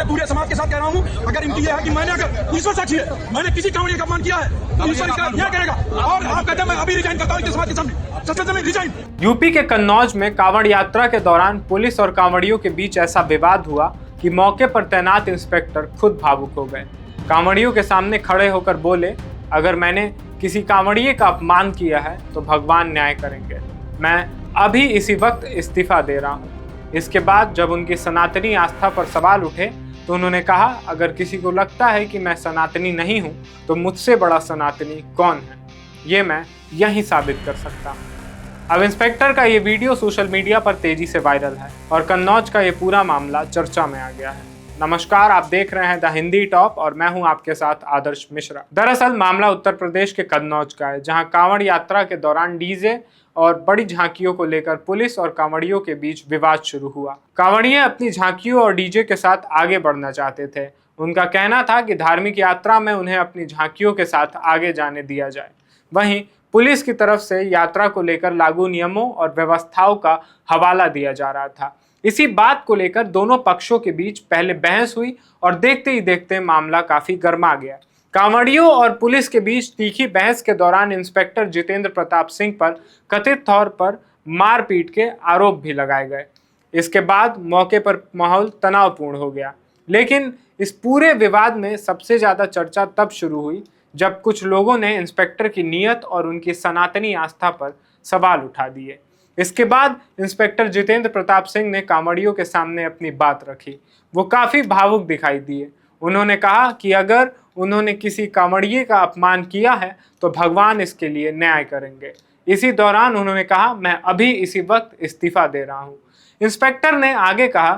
मैं पूरे समाज के साथ कह रहा हूँ, अगर इनकी ये है कि मैंने अगर ईश्वर साक्षी है, मैंने किसी कांवड़िये का अपमान किया है तो ईश्वर क्या करेगा। और आप कहते हैं मैं अभी रिजाइन करता हूँ इनके समाज के सामने, रिजाइन। यूपी के कन्नौज में कांवड़ यात्रा के दौरान पुलिस और कांवड़ियों के बीच ऐसा विवाद हुआ कि मौके पर तैनात इंस्पेक्टर खुद भावुक हो गए। कांवड़ियों के सामने खड़े होकर बोले, अगर मैंने किसी कांवड़िये का अपमान किया है तो भगवान न्याय करेंगे। मैं अभी इसी वक्त इस्तीफा दे रहा हूँ। इसके बाद जब उनकी सनातनी आस्था पर सवाल उठे तो उन्होंने कहा, अगर किसी को लगता है कि मैं सनातनी नहीं हूँ तो मुझसे बड़ा सनातनी कौन है, ये मैं यहीं साबित कर सकता हूँ। अब इंस्पेक्टर का ये वीडियो सोशल मीडिया पर तेजी से वायरल है और कन्नौज का ये पूरा मामला चर्चा में आ गया है। नमस्कार, आप देख रहे हैं द हिंदी टॉप और मैं हूं आपके साथ आदर्श मिश्रा। दरअसल मामला उत्तर प्रदेश के कन्नौज का है, जहां कांवड़ यात्रा के दौरान डीजे और बड़ी झांकियों को लेकर पुलिस और कांवड़ियों के बीच विवाद शुरू हुआ। कांवड़िये अपनी झांकियों और डीजे के साथ आगे बढ़ना चाहते थे। उनका कहना था कि धार्मिक यात्रा में उन्हें अपनी झांकियों के साथ आगे जाने दिया जाए। वहीं पुलिस की तरफ से यात्रा को लेकर लागू नियमों और व्यवस्थाओं का हवाला दिया जा रहा था। इसी बात को लेकर दोनों पक्षों के बीच पहले बहस हुई और देखते ही देखते मामला काफी गर्मा गया। कांवड़ियों और पुलिस के बीच तीखी बहस के दौरान इंस्पेक्टर जितेंद्र प्रताप सिंह पर कथित तौर पर मारपीट के आरोप भी लगाए गए। इसके बाद मौके पर माहौल तनावपूर्ण हो गया। लेकिन इस पूरे विवाद में सबसे ज्यादा चर्चा तब शुरू हुई जब कुछ लोगों ने इंस्पेक्टर की नीयत और उनकी सनातनी आस्था पर सवाल उठा दिए। इसके बाद इंस्पेक्टर जितेंद्र प्रताप सिंह ने कांवड़ियों के सामने अपनी बात रखी। वो काफी भावुक दिखाई दिए। उन्होंने कहा कि अगर उन्होंने किसी कांवड़िये का अपमान किया है तो भगवान इसके लिए न्याय करेंगे। इसी दौरान उन्होंने कहा, मैं अभी इसी वक्त इस्तीफा दे रहा हूँ। इंस्पेक्टर ने आगे कहा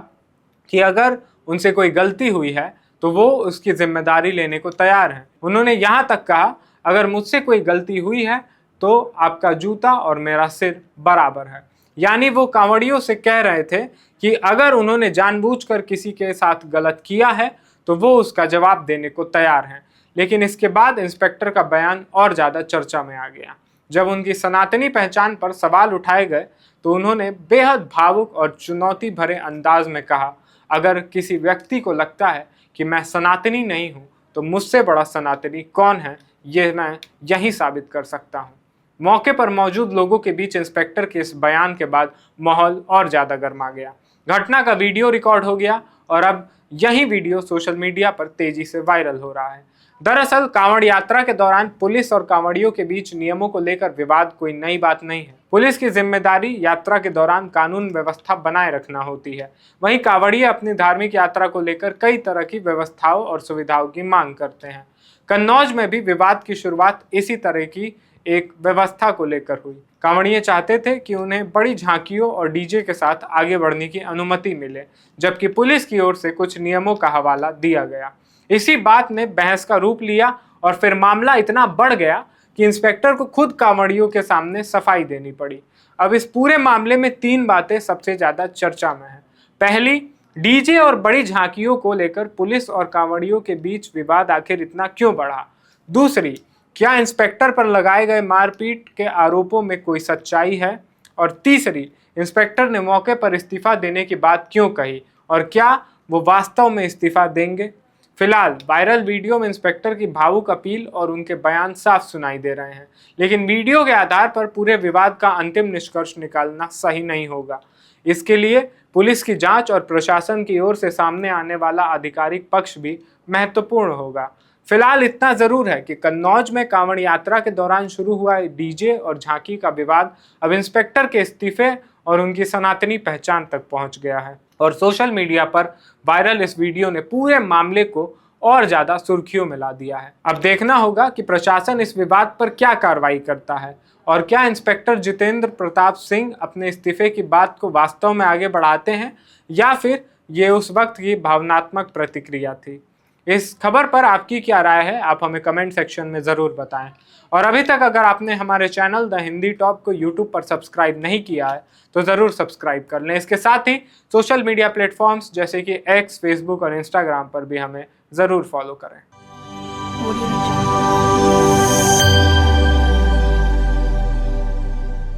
कि अगर उनसे कोई गलती हुई है तो वो उसकी जिम्मेदारी लेने को तैयार हैं। उन्होंने यहाँ तक कहा, अगर मुझसे कोई गलती हुई है तो आपका जूता और मेरा सिर बराबर है। यानी वो कांवड़ियों से कह रहे थे कि अगर उन्होंने जानबूझकर किसी के साथ गलत किया है तो वो उसका जवाब देने को तैयार हैं। लेकिन इसके बाद इंस्पेक्टर का बयान और ज़्यादा चर्चा में आ गया। जब उनकी सनातनी पहचान पर सवाल उठाए गए तो उन्होंने बेहद भावुक और चुनौती भरे अंदाज में कहा, अगर किसी व्यक्ति को लगता है कि मैं सनातनी नहीं हूँ तो मुझसे बड़ा सनातनी कौन है, ये मैं यही साबित कर सकता हूँ। मौके पर मौजूद लोगों के बीच इंस्पेक्टर के इस बयान के बाद माहौल और ज़्यादा गर्मा गया। घटना का वीडियो रिकॉर्ड हो गया और अब यही वीडियो सोशल मीडिया पर तेजी से वायरल हो रहा है। दरअसल कांवड़ यात्रा के दौरान पुलिस और कांवड़ियों के बीच नियमों को लेकर विवाद कोई नई बात नहीं है। पुलिस की जिम्मेदारी यात्रा के दौरान कानून व्यवस्था बनाए रखना होती है। वहीं कांवड़िये अपनी धार्मिक यात्रा को लेकर कई तरह की व्यवस्थाओं और सुविधाओं की मांग करते हैं। कन्नौज में भी विवाद की शुरुआत इसी तरह की एक व्यवस्था को लेकर हुई। कांवड़िये चाहते थे कि उन्हें बड़ी झांकियों और डीजे के साथ आगे बढ़ने की अनुमति मिले, जबकि पुलिस की ओर से कुछ नियमों का हवाला दिया गया। इसी बात ने बहस का रूप लिया और फिर मामला इतना बढ़ गया कि इंस्पेक्टर को खुद कांवड़ियों के सामने सफाई देनी पड़ी। अब इस पूरे मामले में 3 बातें सबसे ज्यादा चर्चा में है। पहली, डीजे और बड़ी झांकियों को लेकर पुलिस और कांवड़ियों के बीच विवाद आखिर इतना क्यों बढ़ा। दूसरी, क्या इंस्पेक्टर पर लगाए गए मारपीट के आरोपों में कोई सच्चाई है। और तीसरी, इंस्पेक्टर ने मौके पर इस्तीफा देने की बात क्यों कही और क्या वो वास्तव में इस्तीफा देंगे। फिलहाल वायरल वीडियो में इंस्पेक्टर की भावुक अपील और उनके बयान साफ सुनाई दे रहे हैं, लेकिन वीडियो के आधार पर पूरे विवाद का अंतिम निष्कर्ष निकालना सही नहीं होगा। इसके लिए पुलिस की जांच और प्रशासन की ओर से सामने आने वाला आधिकारिक पक्ष भी महत्वपूर्ण होगा। फिलहाल इतना जरूर है कि कन्नौज में कांवड़ यात्रा के दौरान शुरू हुआ डीजे और झांकी का विवाद अब इंस्पेक्टर के इस्तीफे और उनकी सनातनी पहचान तक पहुंच गया है और सोशल मीडिया पर वायरल इस वीडियो ने पूरे मामले को और ज्यादा सुर्खियों में ला दिया है। अब देखना होगा कि प्रशासन इस विवाद पर क्या कार्रवाई करता है और क्या इंस्पेक्टर जितेंद्र प्रताप सिंह अपने इस्तीफे की बात को वास्तव में आगे बढ़ाते हैं या फिर ये उस वक्त की भावनात्मक प्रतिक्रिया थी। इस खबर पर आपकी क्या राय है, आप हमें कमेंट सेक्शन में ज़रूर बताएं। और अभी तक अगर आपने हमारे चैनल द हिंदी टॉप को यूट्यूब पर सब्सक्राइब नहीं किया है तो ज़रूर सब्सक्राइब कर लें। इसके साथ ही सोशल मीडिया प्लेटफॉर्म्स जैसे कि एक्स, फेसबुक और इंस्टाग्राम पर भी हमें ज़रूर फॉलो करें।